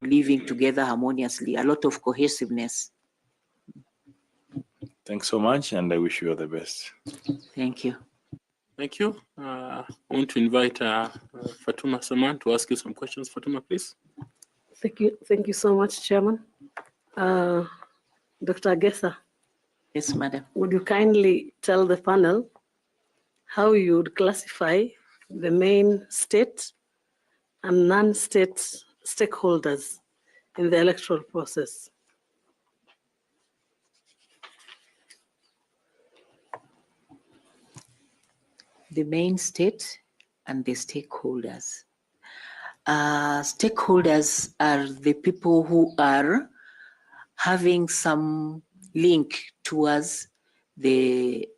living together harmoniously, a lot of cohesiveness. Thanks so much, and I wish you all the best. Thank you. Thank you. I want to invite Fatuma Saman to ask you some questions. Fatuma, please. Thank you so much, Chairman. Dr. Agesa. Yes, madam. Would you kindly tell the panel how you would classify the main state and non-state stakeholders in the electoral process? The main state and the stakeholders. Stakeholders are the people who are having some link towards the,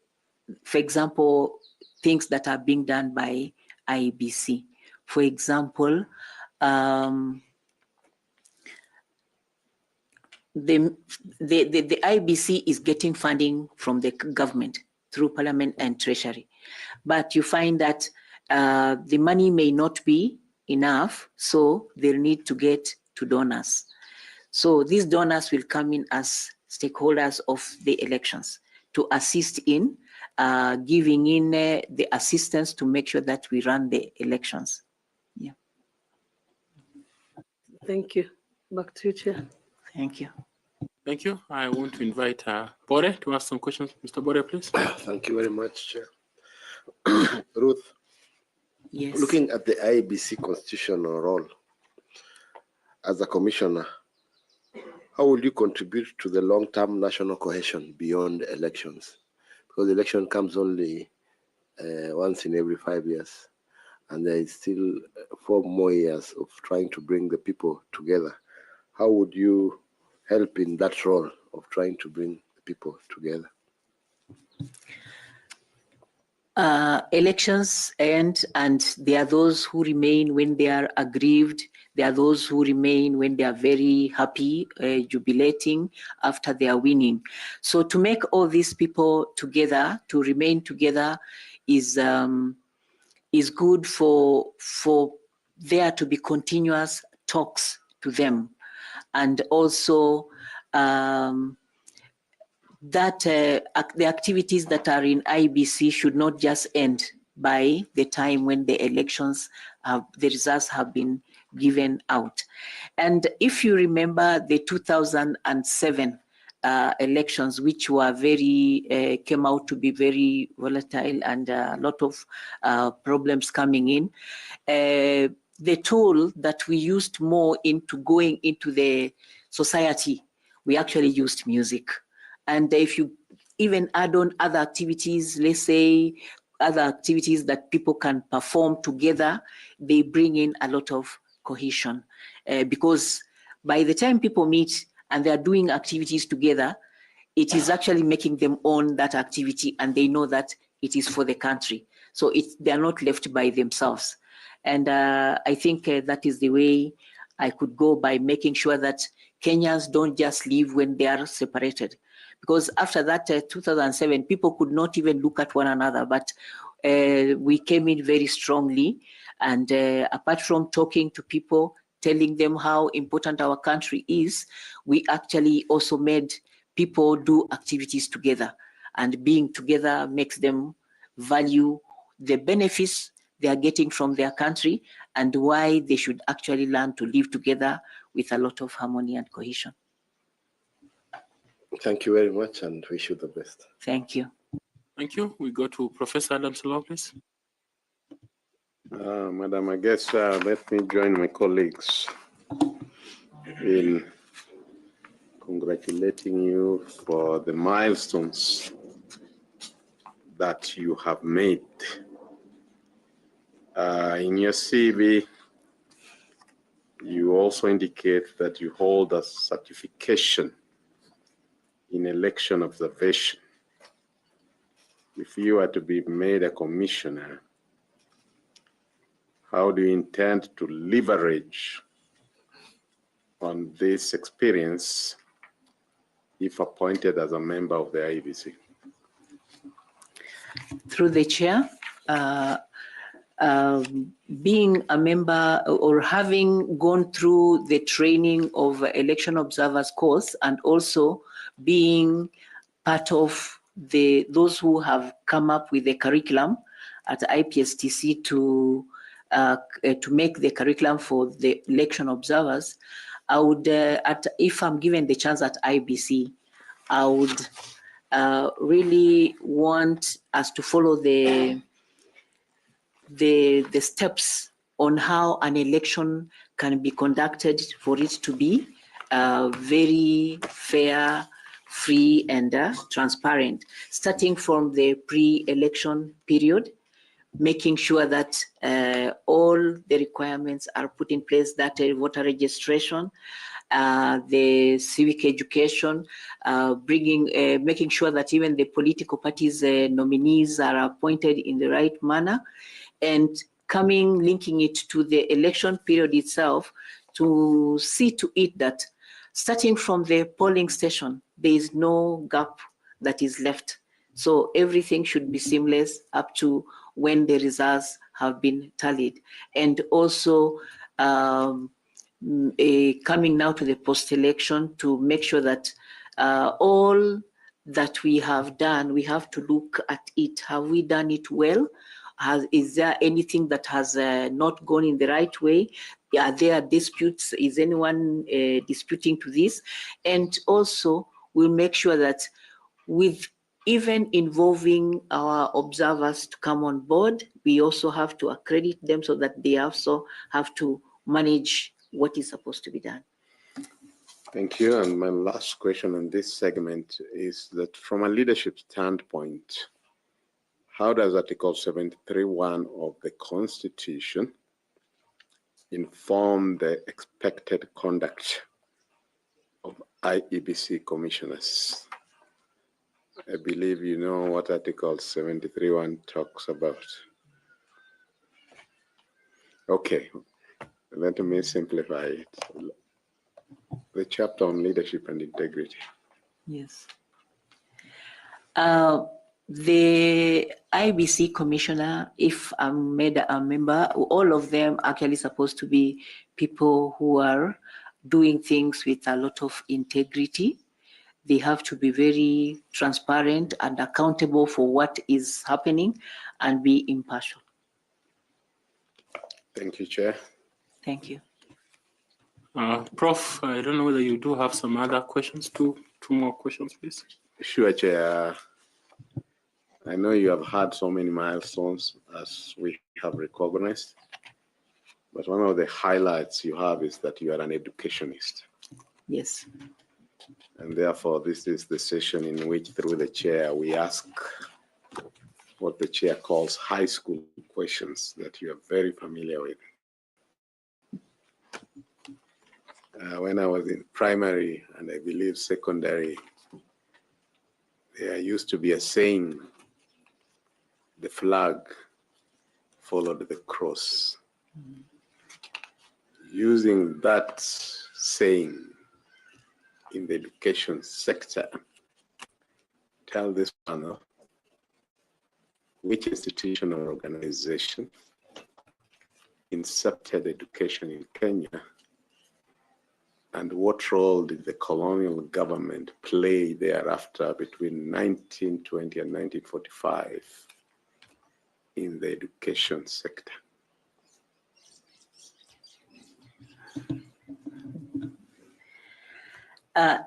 for example, things that are being done by Iebc. For example, the Iebc is getting funding from the government through Parliament and Treasury. But you find that the money may not be enough, so they'll need to get to donors. So these donors will come in as stakeholders of the elections to assist in giving in the assistance to make sure that we run the elections. Yeah. Thank you. Back to you, Chair. Thank you. Thank you. I want to invite Bore to ask some questions. Mr. Bore, please. Thank you very much, Chair. Ruth, yes. Looking at the Iebc constitutional role as a commissioner, how will you contribute to the long-term national cohesion beyond elections? Because the election comes only once in every 5 years, and there is still 4 more years of trying to bring the people together. How would you help in that role of trying to bring the people together? Elections end, and there are those who remain when they are aggrieved. There are those who remain when they are very happy, jubilating after they are winning. So to make all these people together, to remain together, is good for there to be continuous talks to them, and also that the activities that are in Iebc should not just end by the time when the elections, the results have been given out. And if you remember the 2007 elections, which were very, came out to be very volatile and a lot of problems coming in, the tool that we used more into going into the society, we actually used music. And if you even add on other activities, let's say other activities that people can perform together, they bring in a lot of cohesion. Because by the time people meet and they're doing activities together, it is actually making them own that activity, and they know that it is for the country. So they're not left by themselves. And I think that is the way I could go, by making sure that Kenyans don't just live when they are separated. Because after that 2007, people could not even look at one another, but we came in very strongly. And apart from talking to people, telling them how important our country is, we actually also made people do activities together. And being together makes them value the benefits they are getting from their country, and why they should actually learn to live together with a lot of harmony and cohesion. Thank you very much, and wish you the best. Thank you. Thank you. We go to Professor Adams-Law, please. Madam, I guess let me join my colleagues in congratulating you for the milestones that you have made. In your CV, you also indicate that you hold a certification in election observation. If you are to be made a commissioner, how do you intend to leverage on this experience if appointed as a member of the Iebc? Through the chair, being a member or having gone through the training of election observers course, and also being part of those who have come up with the curriculum at IPSTC to make the curriculum for the election observers, I would, if I'm given the chance at IBC, I would really want us to follow the steps on how an election can be conducted for it to be very fair, free, and transparent, starting from the pre-election period, making sure that all the requirements are put in place, that voter registration, the civic education, making sure that even the political parties' nominees are appointed in the right manner, and linking it to the election period itself to see to it that starting from the polling station, there is no gap that is left. So everything should be seamless up to when the results have been tallied. And also coming now to the post-election to make sure that all that we have done, we have to look at it. Have we done it well? Is there anything that has not gone in the right way? Are there disputes? Is anyone disputing to this? And also, we'll make sure that with even involving our observers to come on board, we also have to accredit them so that they also have to manage what is supposed to be done. Thank you. And my last question on this segment is that from a leadership standpoint, how does Article 73(1) of the Constitution inform the expected conduct of Iebc commissioners? I believe you know what Article 73(1) talks about. Okay, let me simplify it. The chapter on leadership and integrity. Yes. The IBC commissioner, if I'm made a member, all of them actually supposed to be people who are doing things with a lot of integrity. They have to be very transparent and accountable for what is happening and be impartial. Thank you, Chair. Thank you. Prof, I don't know whether you do have some other questions. Two more questions, please. Sure, Chair. I know you have had so many milestones as we have recognized, but one of the highlights you have is that you are an educationist. Yes. And therefore, this is the session in which, through the chair, we ask what the chair calls high school questions that you are very familiar with. When I was in primary and I believe secondary, there used to be a saying, the flag followed the cross. Using that saying in the education sector, tell this panel which institution or organization incepted education in Kenya, and what role did the colonial government play thereafter between 1920 and 1945 in the education sector?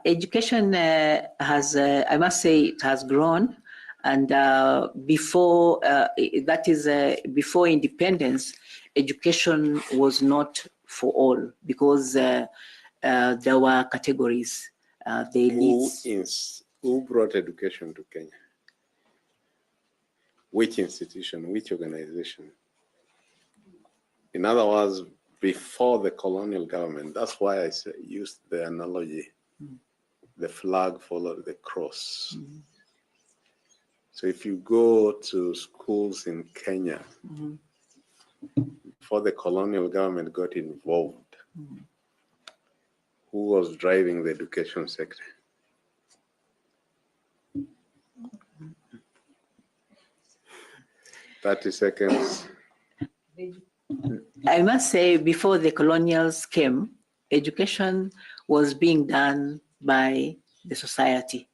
Education has, I must say, it has grown, and before before independence, education was not for all because there were categories. Who brought education to Kenya? Which institution, which organization? In other words, before the colonial government, that's why I used the analogy, the flag followed the cross. So if you go to schools in Kenya, before the colonial government got involved, who was driving the education sector? .30 seconds. I must say, before the colonials came, education was being done by the society.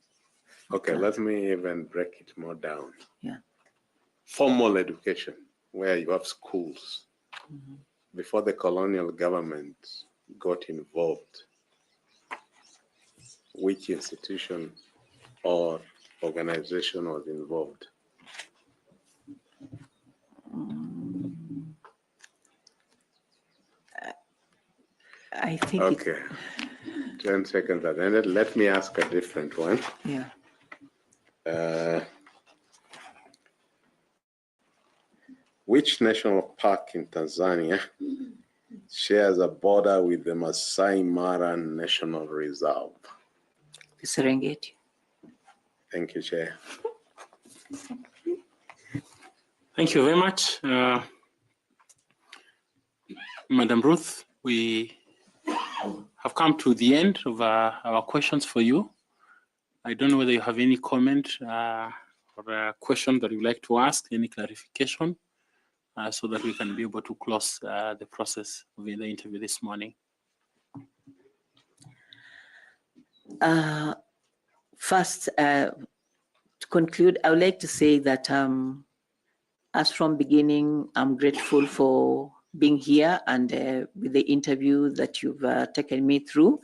Okay, let me even break it more down. Yeah. Formal education, where you have schools. Before the colonial government got involved, which institution or organization was involved? I think Okay, 10 seconds have ended. Let me ask a different one. yeah. Which national park in Tanzania shares a border with the Masai Mara National Reserve? The Serengeti. Thank you, Chair. Thank you very much, Madam Ruth. We have come to the end of our questions for you. I don't know whether you have any comment or a question that you'd like to ask, any clarification, so that we can be able to close the process of the interview this morning. First, to conclude, I would like to say that as from beginning, I'm grateful for being here and with the interview that you've taken me through.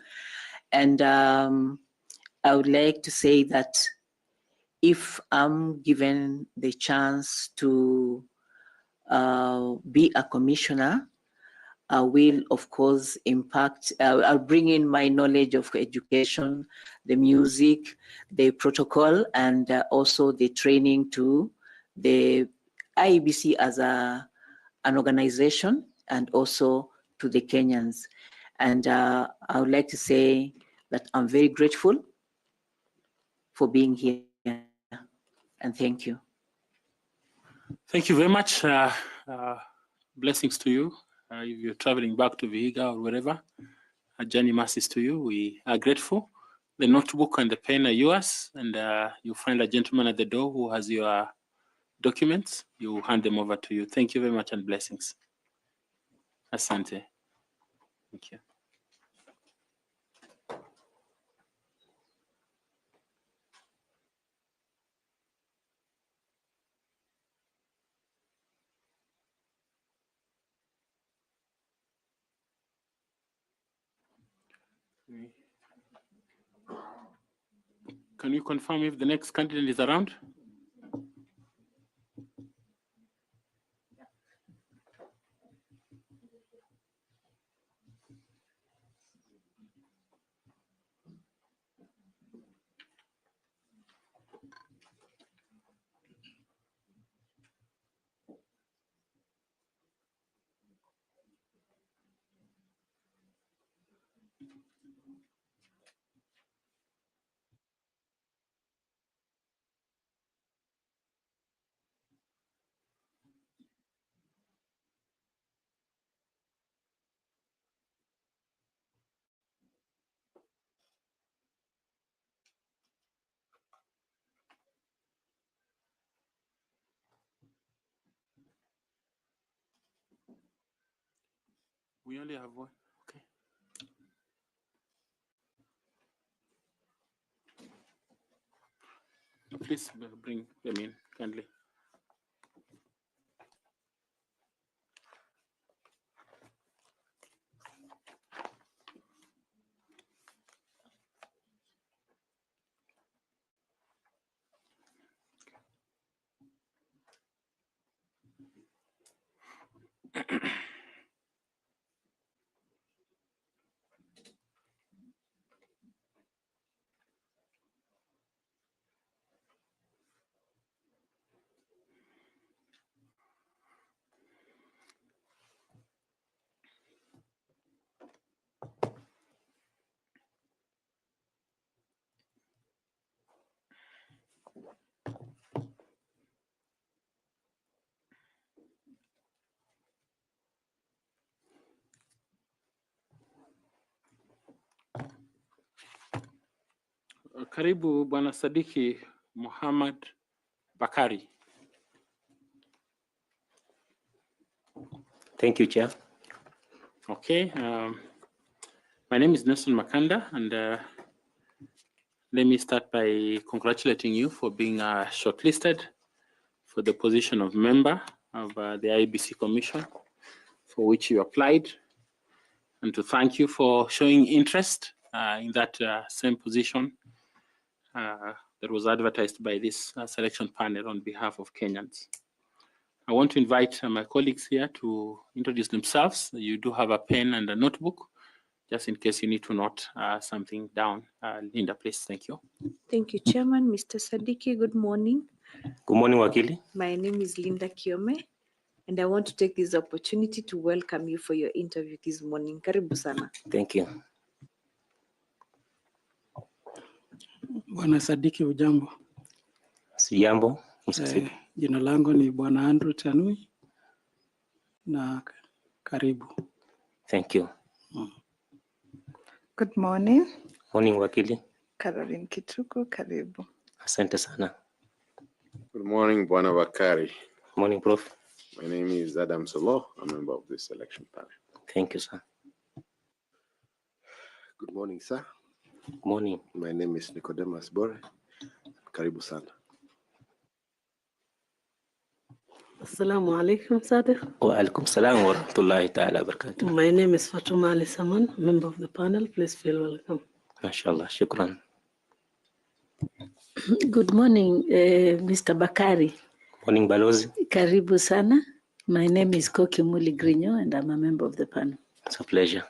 And I would like to say that if I'm given the chance to be a commissioner, I will, of course, I'll bring in my knowledge of education, the music, the protocol, and also the training to the Iebc as an organization, and also to the Kenyans. And I would like to say that I'm very grateful for being here, and thank you. Thank you very much. Blessings to you. If you're traveling back to Vihiga or wherever, a journey masses to you. We are grateful. The notebook and the pen are yours, and you'll find a gentleman at the door who has your documents. You hand them over to you. Thank you very much, and blessings. Asante. Thank you. Can you confirm if the next candidate is around? We only have one. Okay. Please bring them in kindly. Karibu Bwana Sadiki Muhammad Bakari. Thank you, Chair. Okay. My name is Nelson Makanda, and let me start by congratulating you for being shortlisted for the position of member of the Iebc Commission, for which you applied, and to thank you for showing interest in that same position that was advertised by this selection panel on behalf of Kenyans. I want to invite my colleagues here to introduce themselves. You do have a pen and a notebook, just in case you need to note something down. Linda, please. Thank you. Thank you, Chairman. Mr. Sadiki, good morning. Good morning, Wakili. My name is Linda Kiome, and I want to take this opportunity to welcome you for your interview this morning. Karibu sana. Thank you. Bwana Sadiki, ujambo? Sijambo. Jina langu ni Bwana Andrew Tanui na karibu. Thank you. Good morning. Morning, Wakili. Caroline Kituku, karibu. Asante sana. Good morning, Bwana Bakari. Morning, Prof. My name is Adam Solo, a member of this selection panel. Thank you, sir. Good morning, sir. Good morning. My name is Nicodemus Bore. Karibu sana. Assalamu alaikum, Sadiq. Wa alaikum salam wa rahmatullahi ta'ala barakatuh. My name is Fatuma Ali Saman, member of the panel. Please feel welcome. MashaAllah, shukran. Good morning, Mr. Bakari. Morning, Balozi. Karibu sana. My name is Koki Muli Grinyo, and I'm a member of the panel. It's a pleasure.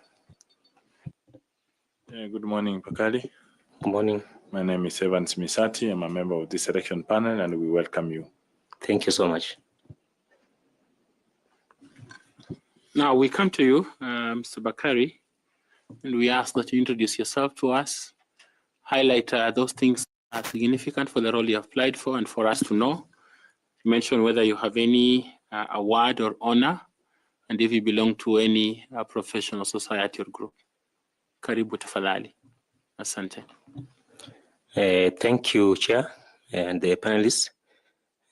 Good morning, Bakari. Good morning. My name is Evans Misati. I'm a member of this selection panel, and we welcome you. Thank you so much. Now we come to you, Mr. Bakari, and we ask that you introduce yourself to us, highlight those things that are significant for the role you applied for and for us to know. Mention whether you have any award or honor, and if you belong to any professional society or group. Karibu tafadhali. Asante. Thank you, Chair, and the panelists.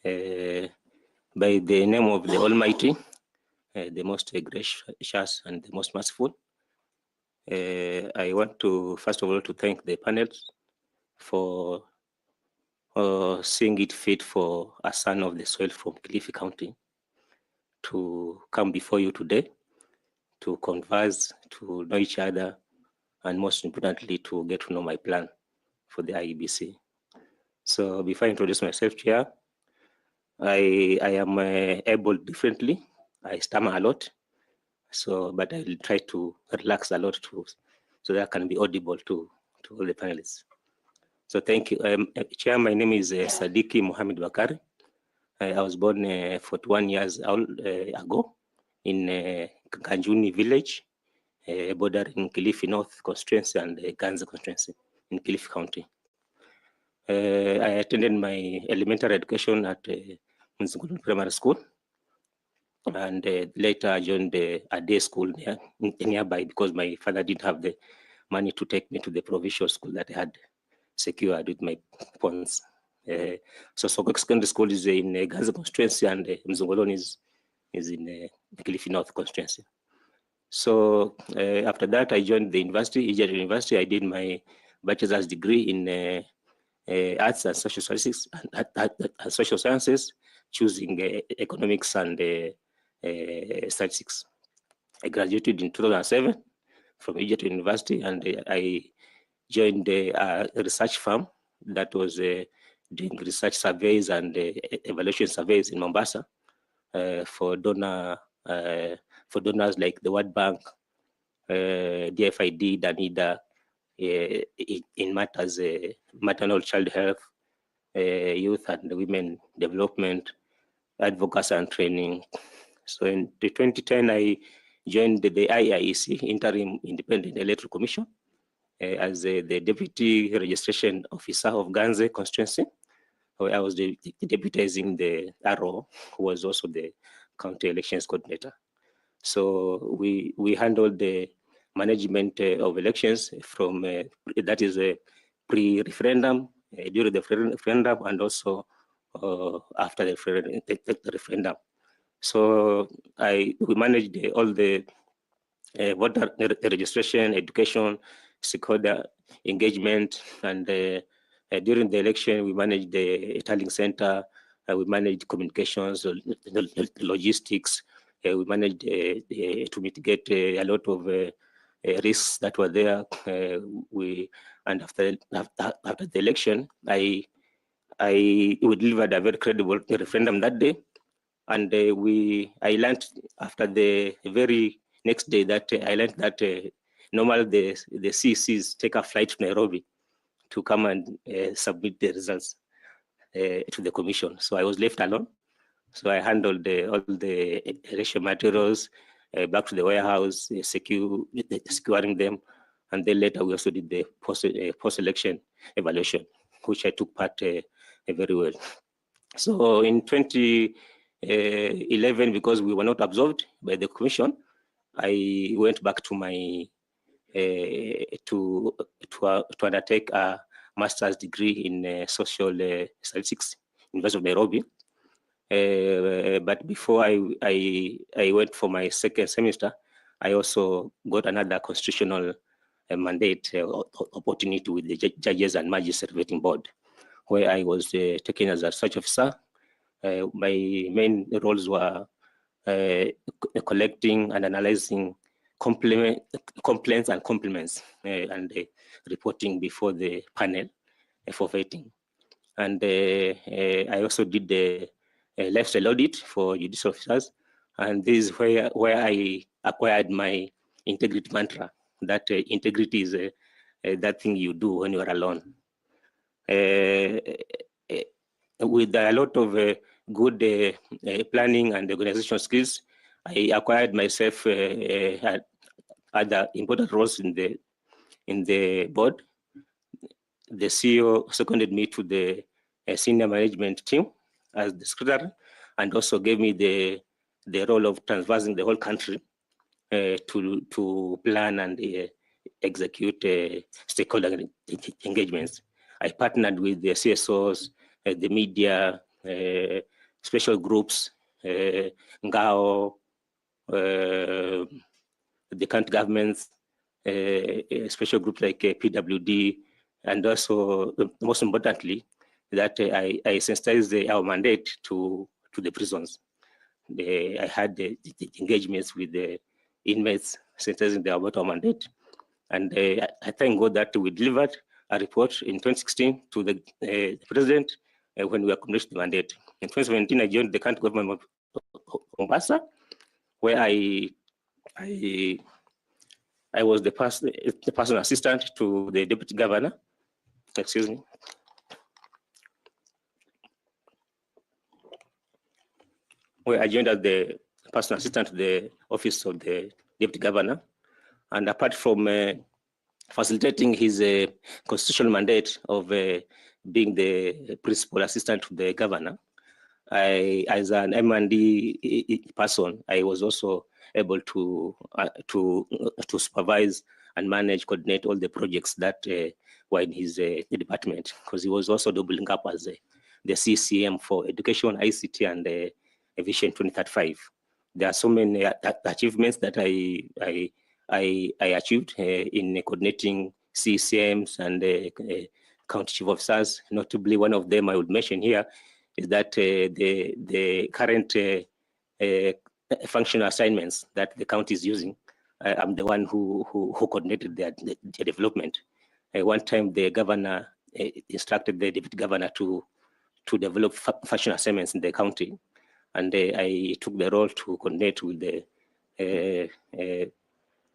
By the name of the Almighty, the most gracious and the most merciful, I want to, first of all, to thank the panel for seeing it fit for a son of the soil from Kilifi County to come before you today, to converse, to know each other, and most importantly, to get to know my plan for the Iebc. So before I introduce myself, Chair, I am able differently. I stammer a lot, but I will try to relax a lot so that I can be audible to all the panelists. So thank you. Chair, my name is Sadiki Mohammed Bakari. I was born 41 years ago in Kanjuni village, bordering Kilifi North constituency and Ganze constituency in Kilifi County. I attended my elementary education at Mzungulu Primary School, and later joined a day school nearby because my father didn't have the money to take me to the provincial school that I had secured with my funds. So Sokok Secondary School is in Ganze constituency, and Mzungulon is in Kilifi North constituency. So after that, I joined the university, Iebc University. I did my bachelor's degree in arts and social sciences, choosing economics and statistics. I graduated in 2007 from Iebc University, and I joined a research firm that was doing research surveys and evaluation surveys in Mombasa for donors like the World Bank, DFID, Danida, in matters maternal child health, youth and women development, advocacy and training. So in 2010, I joined the IIEC, Interim Independent Electoral Commission, as the Deputy Registration Officer of Ganze constituency. I was deputizing the RO, who was also the County Elections Coordinator. So we handled the management of elections from, that is a pre-referendum, during the referendum, and also after the referendum. So we managed all the voter registration, education, stakeholder engagement, and during the election, we managed the tallying center, we managed communications, logistics, we managed to mitigate a lot of risks that were there. And after the election, we delivered a very credible referendum that day, and I learned after the very next day that I learned that normally the CCs take a flight to Nairobi to come and submit the results to the commission. So I was left alone. So I handled all the election materials back to the warehouse, securing them, and then later we also did the post-election evaluation, which I took part very well. So in 2011, because we were not absorbed by the commission, I went back to my to undertake a master's degree in social statistics, University of Nairobi. But before I went for my second semester, I also got another constitutional mandate opportunity with the Judges and Magistrates Vetting Board, where I was taken as a research officer. My main roles were collecting and analyzing complaints and compliments and reporting before the panel for vetting. And I also did the lifestyle audit for judicial officers. And this is where I acquired my integrity mantra, that integrity is that thing you do when you are alone. With a lot of good planning and organizational skills, I acquired myself other important roles in the board. The CEO seconded me to the senior management team as the secretary, and also gave me the role of transversing the whole country to plan and execute stakeholder engagements. I partnered with the CSOs, the media, special groups, NGAO, the country governments, special groups like PWD, and also, most importantly, that I sensitized our mandate to the prisons. I had the engagements with the inmates, sensitizing them about our mandate. And I thank God that we delivered a report in 2016 to the president when we accomplished the mandate. In 2017, I joined the country government of Mombasa, where I was the personal assistant to the deputy governor. Excuse me. Where I joined as the personal assistant to the office of the deputy governor. And apart from facilitating his constitutional mandate of being the principal assistant to the governor, as an M&D person, I was also able to supervise and manage, coordinate all the projects that were in his department, because he was also doubling up as the CCM for education, ICT, and Vision 2035. There are so many achievements that I achieved in coordinating CCMs and county chief officers. Notably, one of them I would mention here is that the current functional assignments that the county is using, I'm the one who coordinated their development. One time, the governor instructed the deputy governor to develop functional assignments in the county, and I took the role to coordinate with the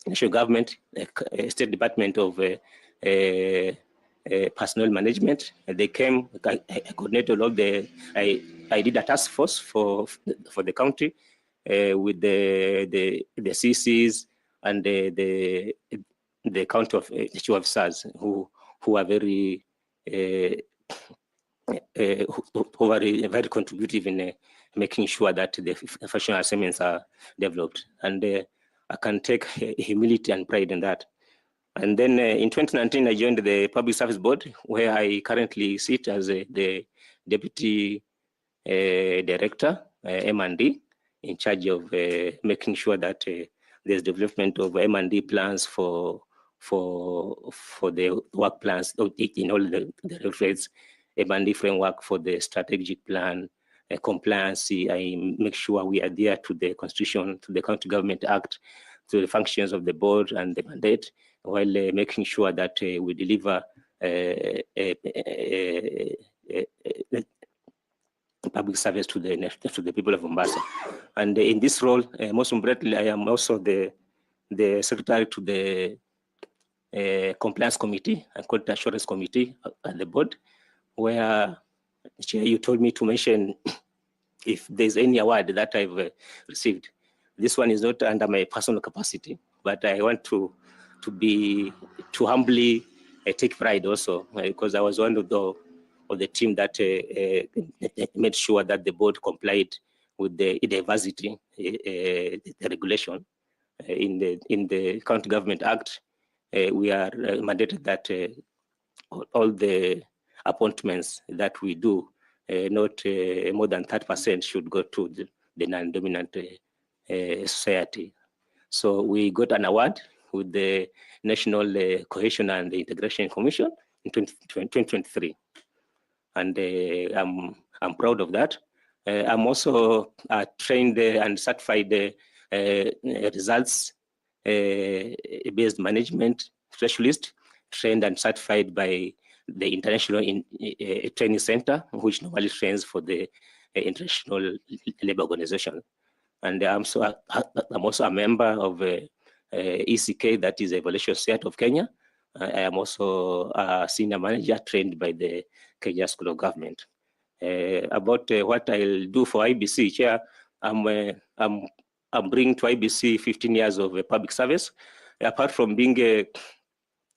national government, State Department of Personnel Management. They came, I coordinated all I did a task force for the county with the CCs and the county of chief officers who are very very contributive in making sure that the functional assignments are developed. And I can take humility and pride in that. And then in 2019, I joined the Public Service Board, where I currently sit as the Deputy Director, M&D, in charge of making sure that there's development of M&D plans for the work plans in all the rates, M&D framework for the strategic plan, compliance. I make sure we adhere to the Constitution, to the County Government Act, to the functions of the board and the mandate, while making sure that we deliver public service to the people of Mombasa. And in this role, most importantly, I am also the secretary to the compliance committee and quality assurance committee at the board, where Chair, you told me to mention if there's any award that I've received. This one is not under my personal capacity, but I want to humbly take pride also, because I was one of the team that made sure that the board complied with the diversity the regulation in the County Government Act. We are mandated that all the appointments that we do, not more than 30% should go to the non-dominant society. So we got an award with the National Cohesion and Integration Commission in 2023. And I'm proud of that. I'm also a trained and certified results-based management specialist, trained and certified by the International Training Center, which normally trains for the International Labour Organization. And I'm also a member of ECK, that is Evaluation Society of Kenya. I am also a senior manager trained by the Kenya School of Government. About what I'll do for IEBC, Chair, I'm bringing to IEBC 15 years of public service. Apart from being a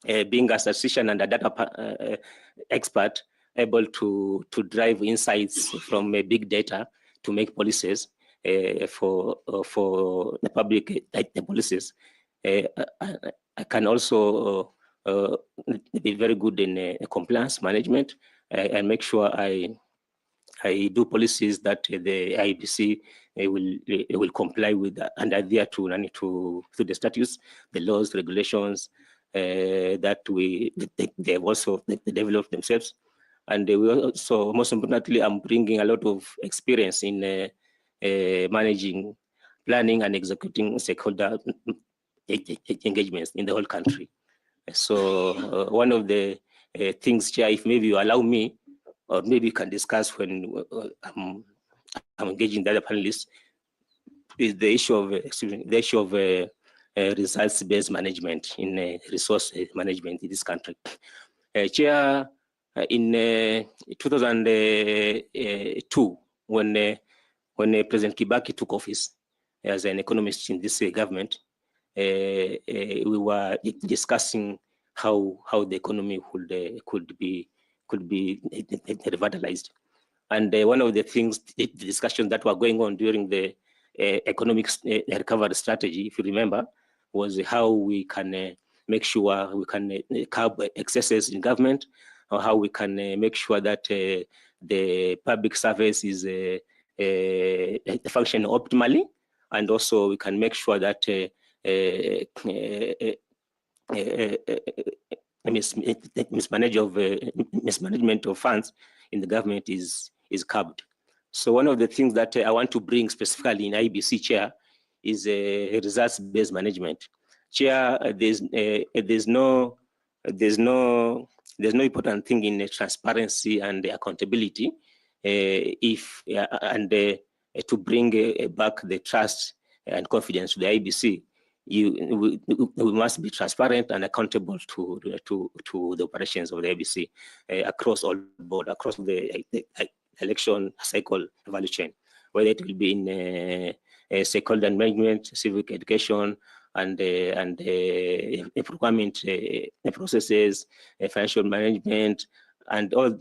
statistician and a data expert, able to drive insights from big data to make policies for the public policies. I can also be very good in compliance management and make sure I do policies that the IEBC will comply with and adhere to the statutes, the laws, regulations that they have also developed themselves. And we also, most importantly, I'm bringing a lot of experience in managing, planning, and executing stakeholder engagements in the whole country. So one of the things, Chair, if maybe you allow me, or maybe you can discuss when I'm engaging the other panelists, is the issue of results-based management in resource management in this country. Chair, in 2002, when President Kibaki took office as an economist in this government, we were discussing how the economy could be revitalized. And one of the things, the discussions that were going on during the economic recovery strategy, if you remember, was how we can make sure we can curb excesses in government, or how we can make sure that the public service is functioning optimally, and also we can make sure that mismanagement of funds in the government is curbed. So one of the things that I want to bring specifically in IEBC, Chair, is results-based management. Chair, there's no important thing in transparency and accountability to bring back the trust and confidence to the IEBC. We must be transparent and accountable to the operations of the IEBC across all board, across the election cycle value chain, whether it will be in stakeholder management, civic education, and procurement processes, financial management, and all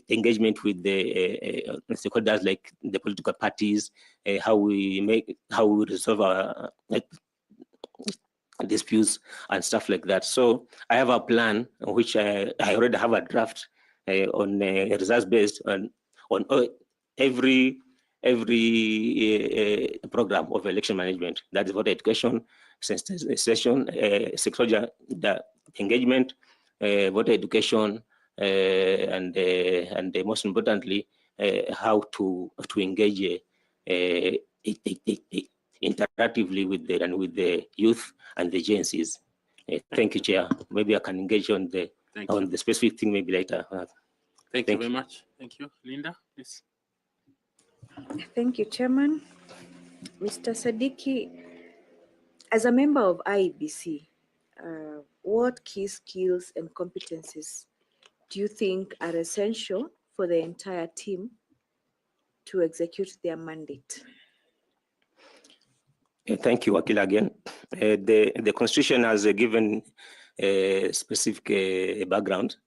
engagement with the stakeholders like the political parties, how we resolve our disputes and stuff like that. So I have a plan which I already have a draft on results based on every every program of election management. That is voter education, sensitization, stakeholder engagement, voter education, and most importantly, how to engage interactively with the youth and the agencies. Thank you, Chair. Maybe I can engage on the specific thing maybe later. Thank you very much. Thank you. Linda, please. Thank you, Chairman. Mr. Sadiki, as a member of Iebc, what key skills and competencies do you think are essential for the entire team to execute their mandate? Thank you, Wakil, again. The Constitution has given a specific background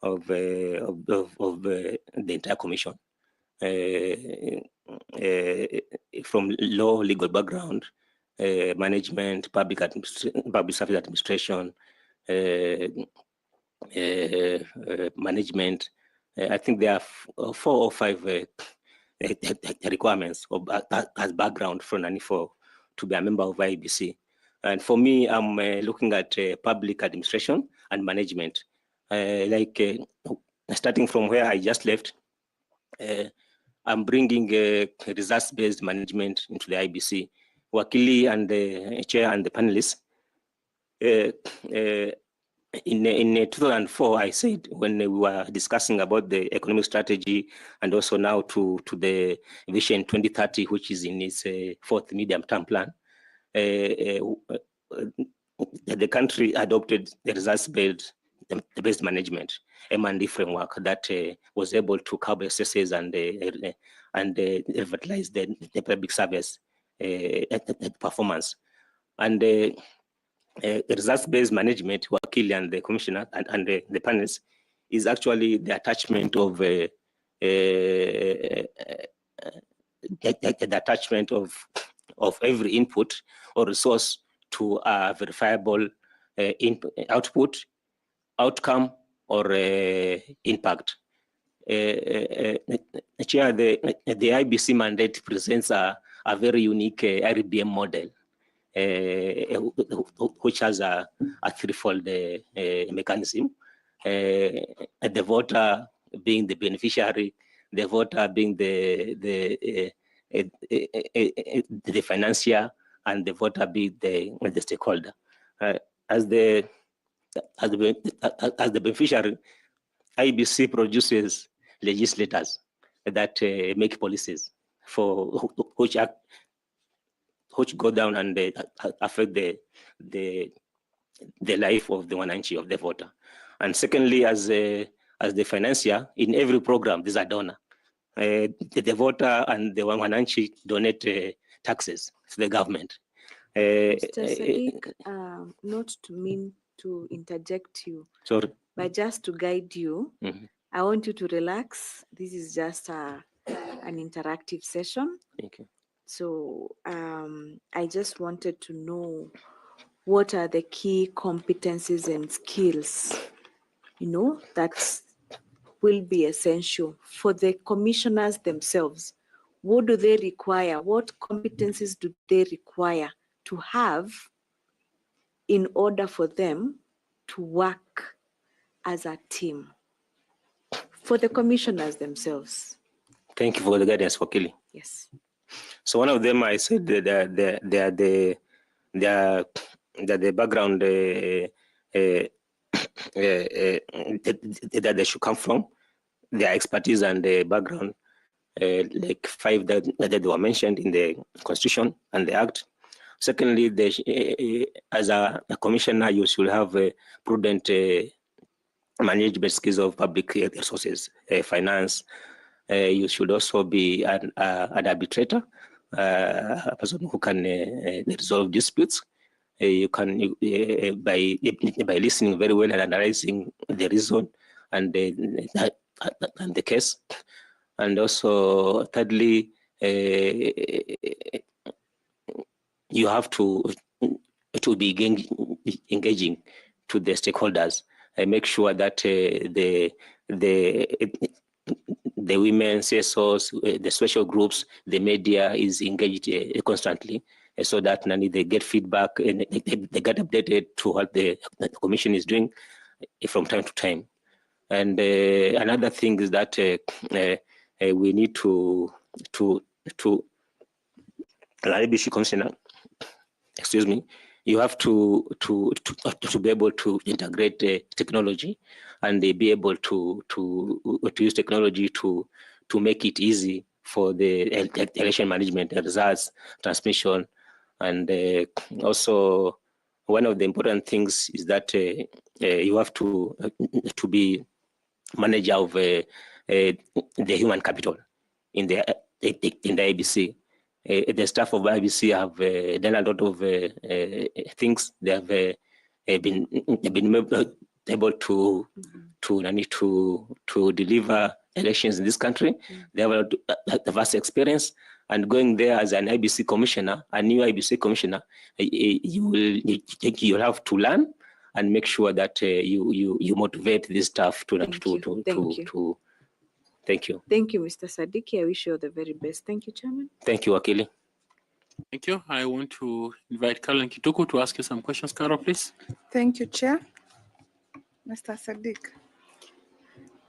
of the entire Commission. From law, legal background, management, public service administration, management. I think there are 4 or 5 requirements as background for NANIFO to be a member of Iebc. And for me, I'm looking at public administration and management. Starting from where I just left, I'm bringing results-based management into the Iebc. Wakili and the chair and the panelists. In 2004, I said when we were discussing about the economic strategy and also now to the Vision 2030, which is in its 4th medium-term plan, the country adopted the results-based management, M&D framework that was able to cover excesses and revitalize the public service performance. And the results-based management, Wakili and the commissioner and the panels, is actually the attachment of the attachment of every input or resource to a verifiable output, outcome, or impact. Chair, the Iebc mandate presents a very unique RBM model, which has a threefold mechanism. The voter being the beneficiary, the voter being the financier, and the voter being the stakeholder. As the beneficiary, Iebc produces legislators that make policies for which go down and affect the life of the wananchi, of the voter. And secondly, as the financier, in every program, there's a donor. The voter and the wananchi donate taxes to the government. Mr. Sadiq, not to mean to interject you, sorry, but just to guide you, I want you to relax. This is just an interactive session. Thank you. So I just wanted to know what are the key competencies and skills, that will be essential for the commissioners themselves. What do they require? What competencies do they require to have in order for them to work as a team for the commissioners themselves? Thank you for the guidance, Wakili. Yes. So one of them, I said that the background that they should come from, their expertise and the background, like 5 that were mentioned in the Constitution and the Act. Secondly, as a commissioner, you should have prudent management skills of public resources, finance. You should also be an arbitrator, a person who can resolve disputes. You can by listening very well and analyzing the reason and the case. And also, thirdly, you have to be engaging to the stakeholders and make sure that the the women, CSOs, the social groups, the media is engaged constantly, so that they get feedback and they get updated to what the commission is doing from time to time. And another thing is that we need to Iebc commissioner, excuse me, you have to be able to integrate technology and be able to use technology to make it easy for the election management, results, transmission, and also one of the important things is that you have to be manager of the human capital in the Iebc. The staff of Iebc have done a lot of things. They have been able to deliver elections in this country. They have a vast experience, and going there as an Iebc commissioner, a new Iebc commissioner, you'll have to learn and make sure that you motivate this staff to. Thank you. Thank you, Mr. Sadiki. I wish you all the very best. Thank you, Chairman. Thank you, Wakili. Thank you. I want to invite Caroline Kituku to ask you some questions. Carol, please. Thank you, Chair. Mr. Sadiq,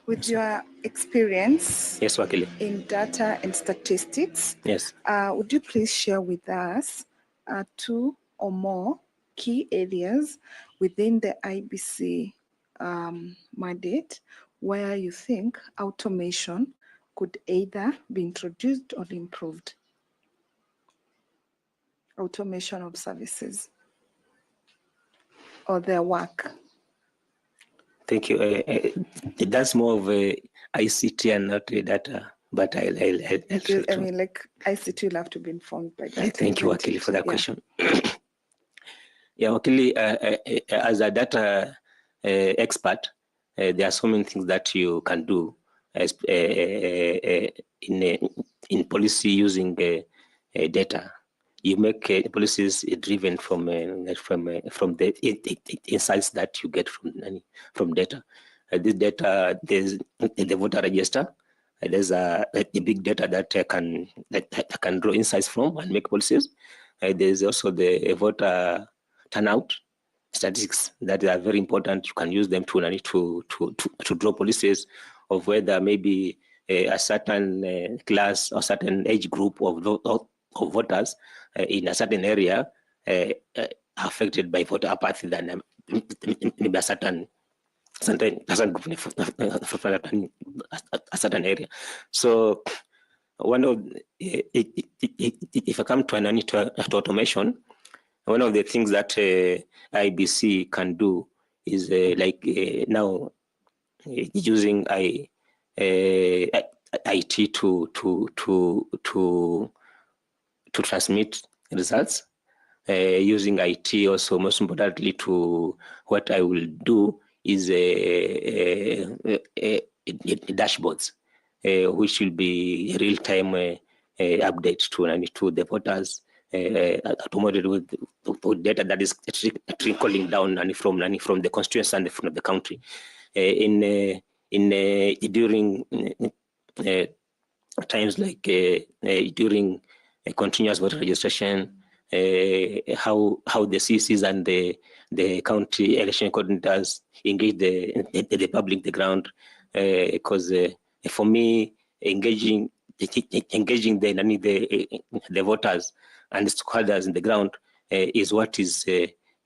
with your experience Yes, Wakili. in data and statistics, yes, would you please share with us 2 or more key areas within the Iebc mandate where you think automation could either be introduced or improved? Automation of services or their work. Thank you. That's more of a ICT and not data, but I'll I mean, like ICT will have to be informed by that. Thank you, Wakili, for that question. Yeah, Wakili, as a data expert, there are so many things that you can do as in policy using data. You make policies driven from the insights that you get from data. This data, there's the voter register. There's a big data that can draw insights from and make policies. There's also the voter turnout statistics that are very important. You can use them to draw policies of whether maybe a certain class or certain age group of voters in a certain area affected by voter apathy than maybe a certain area. So one of if I come to automation, one of the things that Iebc can do is now using IT to transmit results, using IT also most importantly to what I will do is dashboards, which will be real-time updates to the voters, automated with data that is trickling down and from the constituency and from the country. During times like during a continuous voter registration, how the CCs and the county election coordinators engage the public, the ground, because for me, engaging the voters and the stakeholders in the ground is what is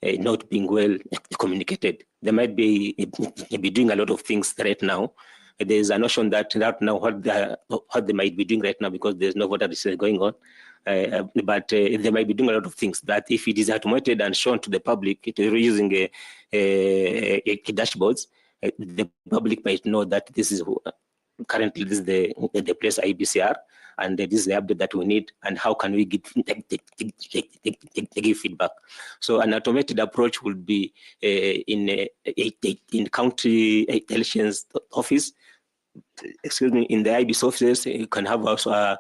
not being well communicated. They might be doing a lot of things right now. There's a notion that right now what they might be doing right now, because there's no voter registration going on, but they might be doing a lot of things that if it is automated and shown to the public using dashboards, the public might know that this is currently this is the place IBCR, and this is the update that we need, and how can we give feedback. So an automated approach would be in county elections office, in the IBC offices. You can have also a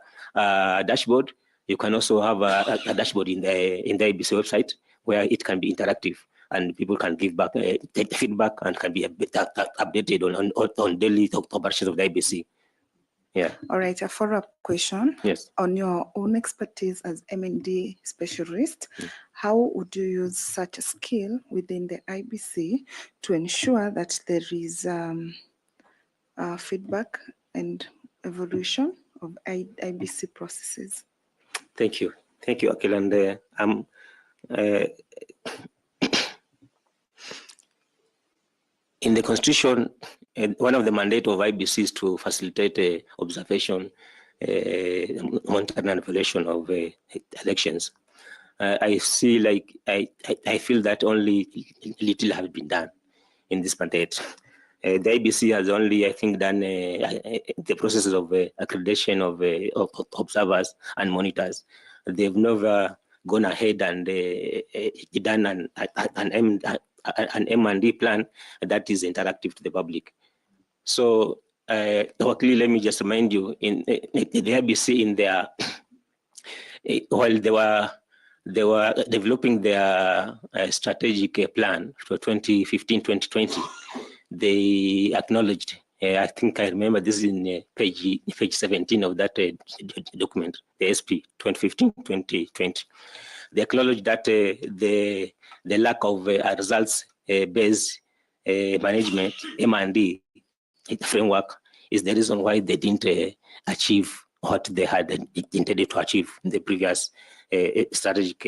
dashboard. You can also have a dashboard in the IBC website where it can be interactive and people can give back feedback and can be updated on daily operations of the IBC. Yeah. All right, a follow-up question. Yes. On your own expertise as M&D specialist, how would you use such a skill within the IBC to ensure that there is feedback and evolution of IBC processes? Thank you, Akil. And in the Constitution, one of the mandate of IBC is to facilitate observation, monitoring and evaluation of elections. I see, like, I feel that only little has been done in this mandate. The IBC has only, I think, done the processes of accreditation of observers and monitors. They've never gone ahead and done an M&D plan that is interactive to the public. So, luckily, let me just remind you, in the IBC, in their while they were developing their strategic plan for 2015-2020, they acknowledged. I think I remember this is in page 17 of that document, the SP 2015-2020. They acknowledged that the lack of results-based management, M&D framework, is the reason why they didn't achieve what they had intended to achieve in the previous strategic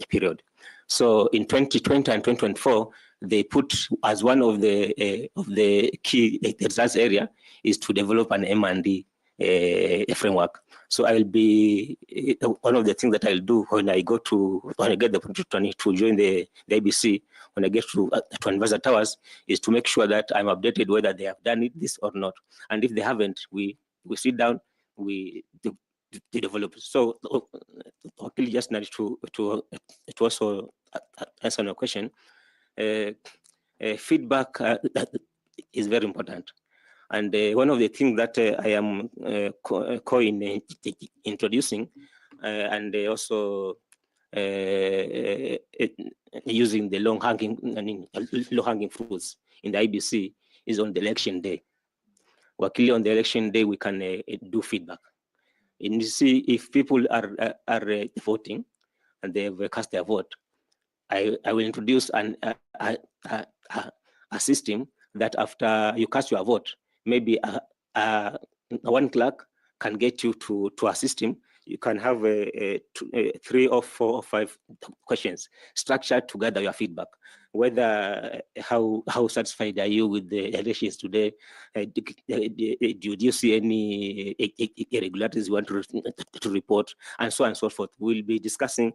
period. So in 2020 and 2024, they put as one of the key results area is to develop an M&D framework. So I will be one of the things that I'll do when I get the opportunity to join the IBC, when I get to Advisor Towers, is to make sure that I'm updated whether they have done this or not. And if they haven't, we sit down, we develop. So hopefully just managed to also answer your question. Feedback is very important. And one of the things that I am introducing and also using the low-hanging fruits in the IBC is on the election day. Luckily, on the election day, we can do feedback. And you see, if people are voting and they have cast their vote, I will introduce a system that after you cast your vote, maybe one clerk can get you to a system. You can have 3 or 4 or 5 questions structured to gather your feedback. Whether how satisfied are you with the elections today? Do you see any irregularities you want to report, and so on and so forth? We'll be discussing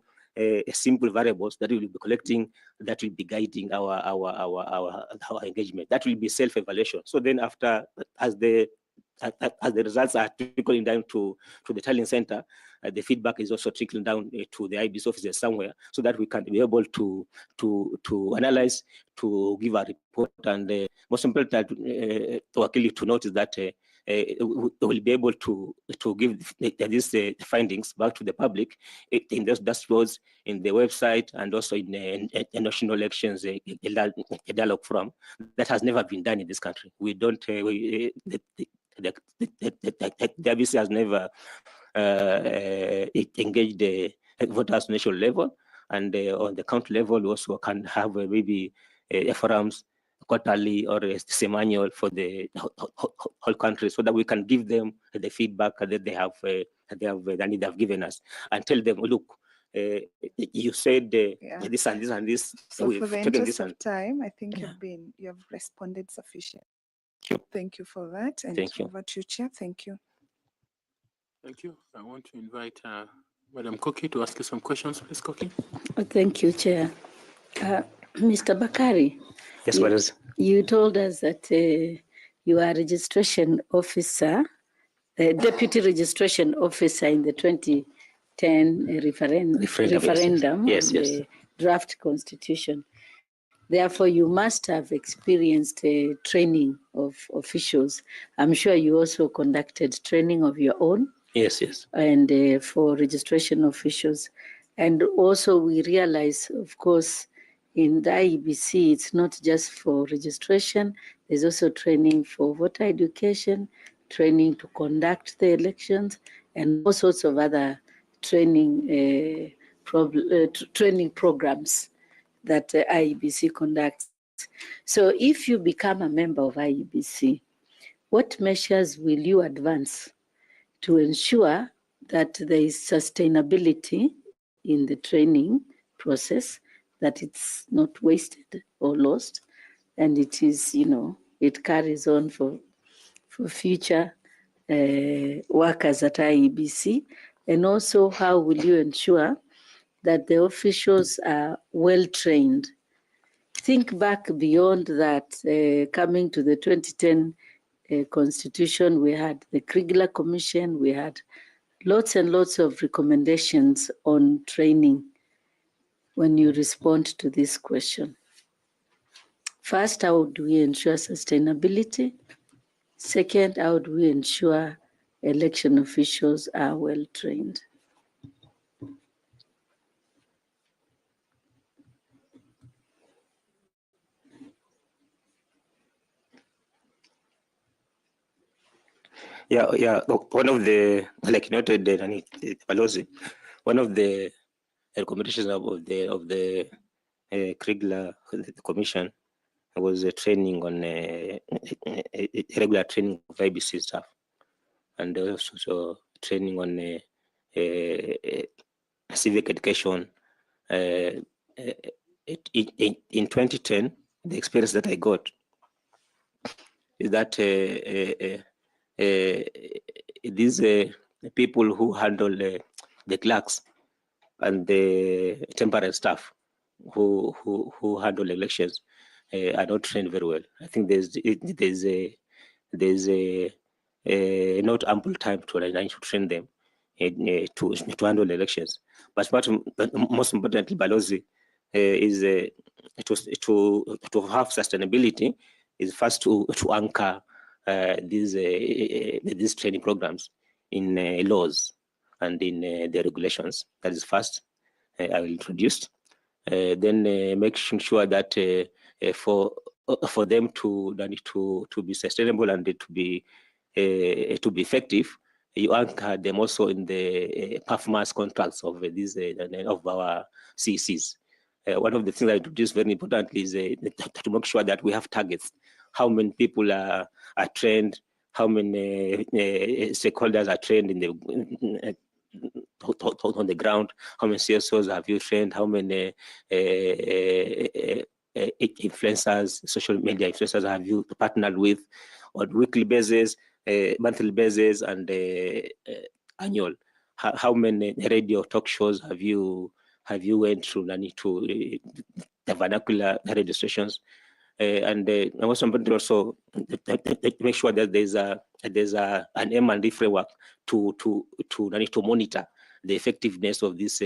simple variables that we will be collecting, that will be guiding our engagement. That will be self-evaluation. So then, after as the results are trickling down to the tallying center, the feedback is also trickling down to the IBC offices somewhere, so that we can be able to analyze, to give a report, and most important, to notice that we will be able to give these findings back to the public in those dashboards, in the website, and also in the national elections a dialogue forum that has never been done in this country. We don't. The IBC has never engaged the voters national level, and on the county level, we also can have maybe forums quarterly or semi-annual for the whole country, so that we can give them the feedback that they have given us, and tell them, look, you said this and this and this. So for the interest of time, I think you have responded sufficiently. Thank you for that. And Thank you. Over to you, Chair. Thank you. Thank you. I want to invite Madam Koki to ask you some questions, please, Koki. Thank you, Chair. Mr. Bakari. Yes, what is? You told us that you are a registration officer, deputy registration officer in the 2010 referendum yes, on the draft constitution. Therefore, you must have experienced training of officials. I'm sure you also conducted training of your own. Yes. And for registration officials. And also we realize, of course, in the Iebc, it's not just for registration. There's also training for voter education, training to conduct the elections, and all sorts of other training training programs that IEBC conducts. So if you become a member of IEBC, what measures will you advance to ensure that there is sustainability in the training process, that it's not wasted or lost, and it is, it carries on for future workers at IEBC? And also, how will you ensure that the officials are well trained? Think back beyond that, coming to the 2010 Constitution, we had the Kriegler Commission, we had lots and lots of recommendations on training when you respond to this question. First, how do we ensure sustainability? Second, how do we ensure election officials are well trained? Yeah. One of the, like noted, Balozi, one of the recommendations of the Kriegler Commission was a training on regular training of IBC staff, and also training on civic education. In 2010, the experience that I got is that these people who handle the clerks and the temporary staff who handle elections are not trained very well. I think there's not ample time to train them to handle elections. But most importantly, Balozi, is to have sustainability is first to anchor these training programs in laws and in the regulations. That is first. I will introduce. Then making sure that for them to be sustainable and to be effective, you anchor them also in the performance contracts of these of our CECs. One of the things I introduced very importantly is to make sure that we have targets. How many people are trained? How many stakeholders are trained in the on the ground? How many CSOs have you trained? How many influencers, social media influencers have you partnered with on weekly basis, monthly basis, and annual? How many radio talk shows have you went through to the vernacular radio stations? And also important also to make sure that there's an M&D framework to monitor the effectiveness of this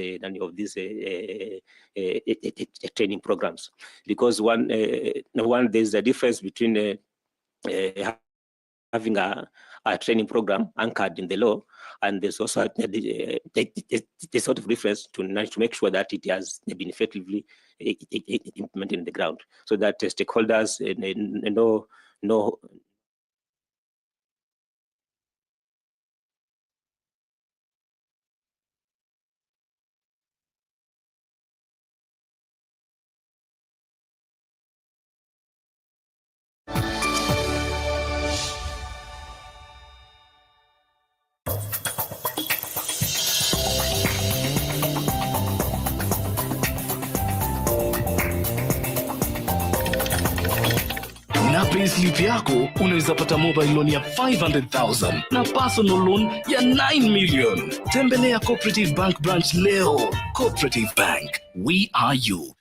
training programs, because one there's a difference between having a training program anchored in the law, and there's also the sort of difference to make sure that it has been effectively implemented in the ground, so that stakeholders know. Na payslip yako unaweza pata mobile loan ya 500,000 na personal loan ya 9 million. Tembelea Cooperative Bank branch leo. Cooperative Bank, we are you.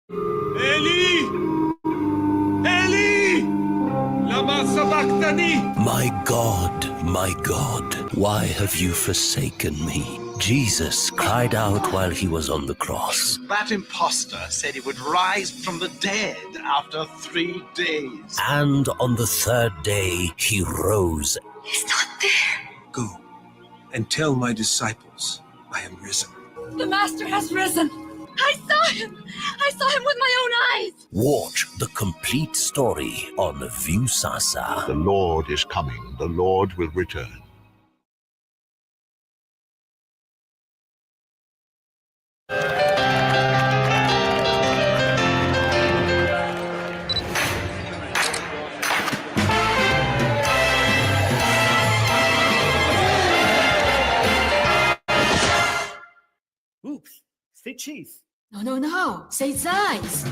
Eli! Lama sabachthani! My God, why have you forsaken me? Jesus cried out while he was on the cross. That impostor said he would rise from the dead after 3 days. And on the third day, he rose. He's not there. Go and tell my disciples I am risen. The Master has risen. I saw him! I saw him with my own eyes! Watch the complete story on Viusasa. The Lord is coming. The Lord will return. Oops, say cheese. No. Say Zeiss.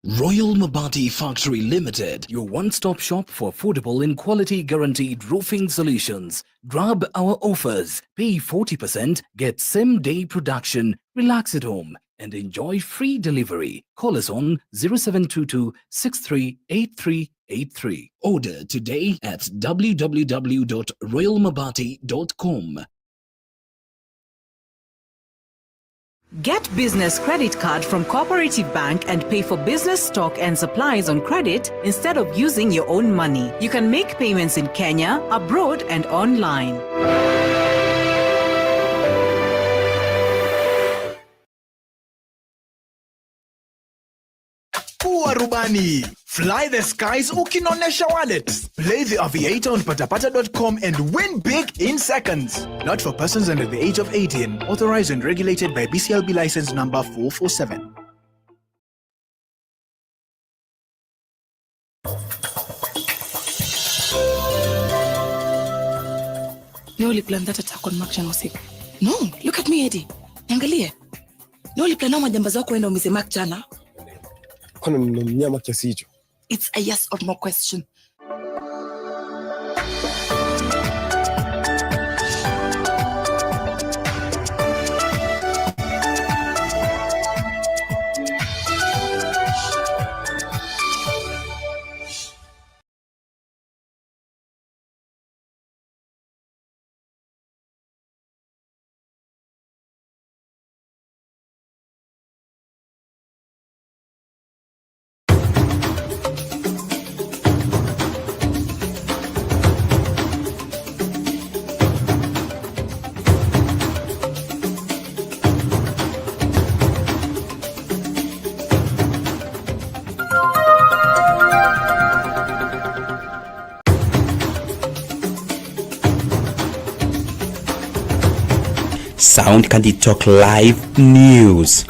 Royal Mabati Factory Limited, your one-stop shop for affordable and quality guaranteed roofing solutions. Grab our offers. Pay 40%, get same-day production, relax at home, and enjoy free delivery. Call us on 0722 638383. Order today at www.royalmabati.com. Get business credit card from Cooperative Bank and pay for business stock and supplies on credit instead of using your own money. You can make payments in Kenya, abroad, and online. Kuwa rubani. Fly the skies ukinonesha wallet. Play the aviator on patapata.com and win big in seconds. Not for persons under the age of 18. Authorized and regulated by BCLB license number 447. Leo plan that attack on Mark Jana usiku. No, look at me Eddie. Niangalie. Leo plan na majamba zako enda umize Mark Jana. Kono ni mnyama kiasi hicho? It's a yes or no question. Sound Candy Talk Live News.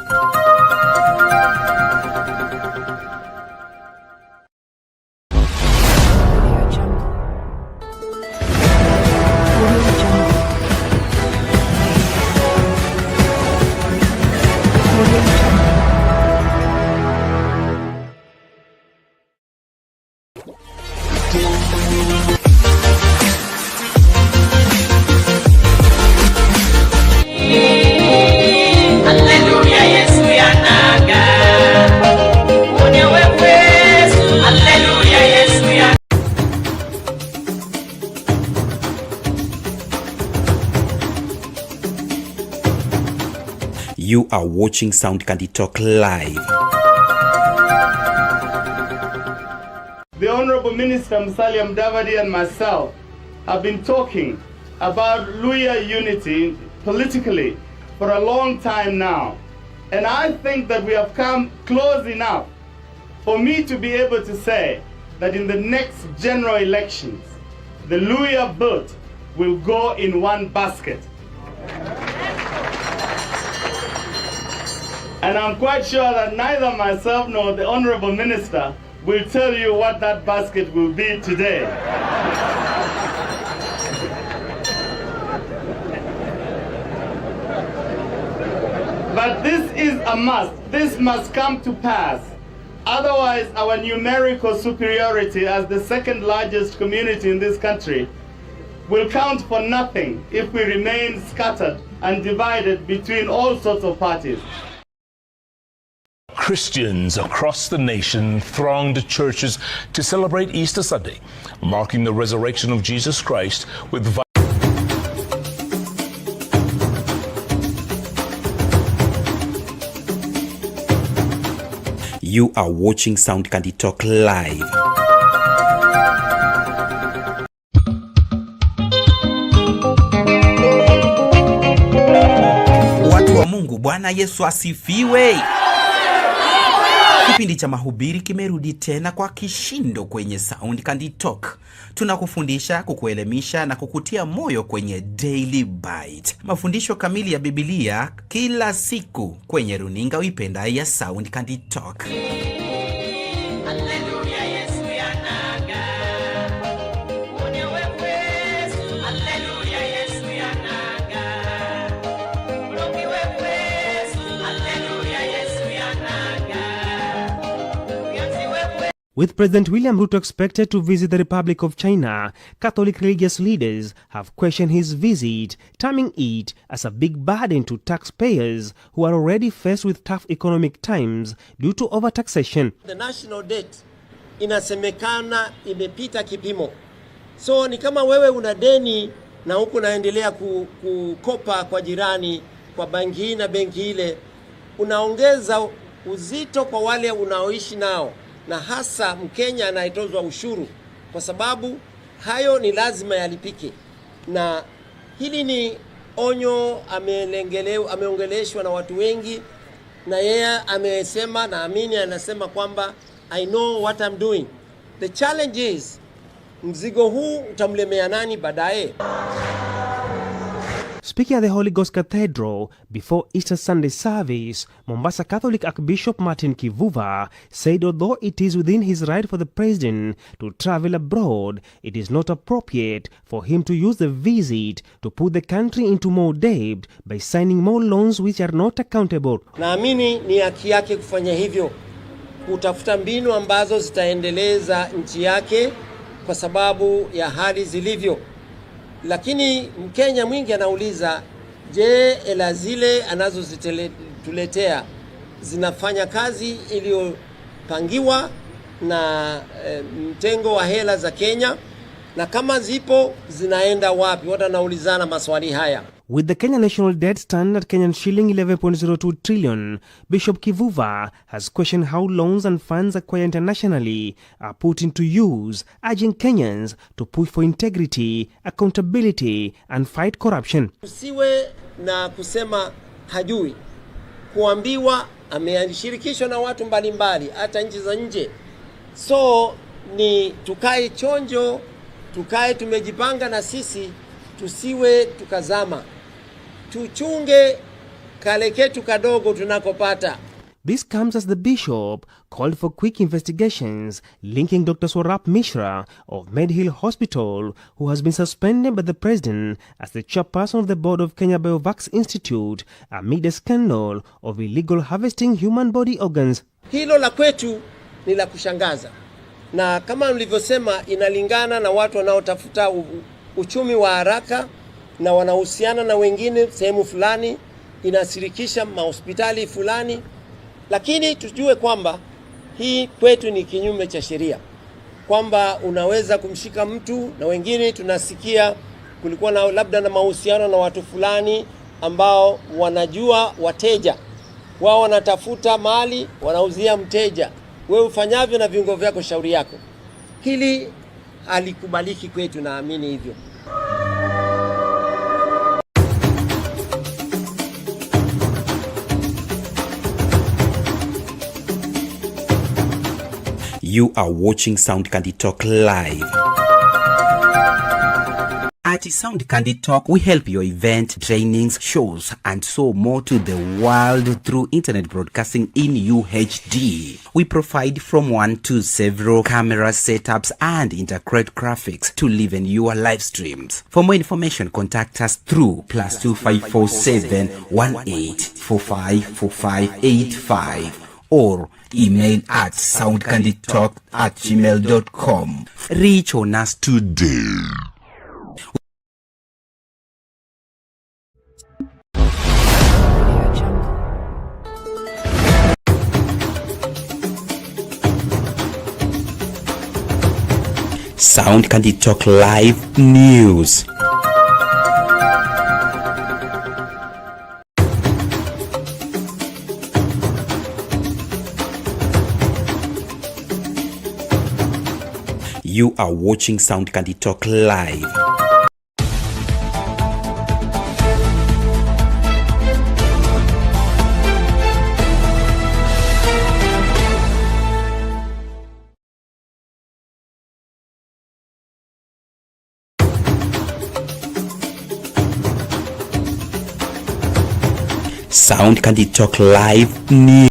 You are watching Sound Candy Talk Live. The Honorable Minister Musalia Mudavadi and myself have been talking about Luhya unity politically for a long time now. And I think that we have come close enough for me to be able to say that in the next general elections, the Luhya vote will go in one basket. And I'm quite sure that neither myself nor the Honorable Minister will tell you what that basket will be today. But this is a must. This must come to pass. Otherwise, our numerical superiority as the second largest community in this country will count for nothing if we remain scattered and divided between all sorts of parties. Christians across the nation thronged churches to celebrate Easter Sunday, marking the resurrection of Jesus Christ with You are watching Sound Candy Talk Live. Watu wa Mungu, Bwana Yesu asifiwe. Kipindi cha mahubiri kimerudi tena kwa kishindo kwenye Sound Candy Talk. Tunakufundisha, kukuelimisha na kukutia moyo kwenye Daily Bite. Mafundisho kamili ya Biblia kila siku kwenye runinga uipendayo ya Sound Candy Talk. With President William Ruto expected to visit the Republic of China, Catholic religious leaders have questioned his visit, terming it as a big burden to taxpayers who are already faced with tough economic times due to overtaxation. The national debt inasemekana imepita kipimo. So ni kama wewe una deni na huku naendelea kukopa kwa jirani, kwa banki na benki ile, unaongeza uzito kwa wale unaoishi nao, na hasa Mkenya anayetozwa ushuru, kwa sababu hayo ni lazima yalipike. Na hili ni onyo ameongeleshwa na watu wengi, na yeye amesema, naamini anasema kwamba I know what I'm doing. The challenge is, mzigo huu utamlemea nani baadaye? Speaking at the Holy Ghost Cathedral before Easter Sunday service, Mombasa Catholic Archbishop Martin Kivuva said although it is within his right for the president to travel abroad, it is not appropriate for him to use the visit to put the country into more debt by signing more loans which are not accountable. Naamini ni haki yake kufanya hivyo, kutafuta mbinu ambazo zitaendeleza nchi yake kwa sababu ya hali zilivyo. Lakini Mkenya mwingi anauliza, je, hela zile anazozituletea zinafanya kazi iliyopangiwa na mtengo wa hela za Kenya? Na kama zipo, zinaenda wapi? Watu wanaulizana maswali haya. With the Kenya national debt stand at Kenyan shilling 11.02 trillion, Bishop Kivuva has questioned how loans and funds acquired internationally are put into use, urging Kenyans to push for integrity, accountability and fight corruption. Usiwe na kusema hajui. Kuambiwa ameshirikishwa na watu mbalimbali, hata nchi za nje. So ni tukae chonjo, tukae tumejipanga, na sisi tusiwe tukazama. Tuchunge kale ketu kadogo tunakopata. This comes as the bishop called for quick investigations linking Dr. Swarap Mishra of Medhill Hospital, who has been suspended by the president as the chairperson of the board of Kenya Biovax Institute amid a scandal of illegal harvesting human body organs. Hilo la kwetu ni la kushangaza, na kama nilivyosema, inalingana na watu wanaotafuta uchumi wa haraka na wanahusiana na wengine sehemu fulani, inashirikisha mahospitali fulani. Lakini tujue kwamba hii kwetu ni kinyume cha sheria, kwamba unaweza kumshika mtu, na wengine tunasikia kulikuwa na labda na mahusiano na watu fulani ambao wanajua wateja wao, wanatafuta mali, wanauzia mteja. Wewe ufanyavyo na viungo vyako, shauri yako. Hili halikubaliki kwetu, naamini hivyo. You are watching Sound Candy Talk Live. At Sound Candy Talk, we help your event, trainings, shows, and so more to the world through internet broadcasting in UHD. We provide from 1 to several camera setups and integrate graphics to live in your live streams. For more information, contact us through +254 718454585 or email at soundcandytalk@gmail.com. Reach on us today. Sound Candy Talk Live News. You are watching Sound Candy Talk live. Sound Candy Talk live news.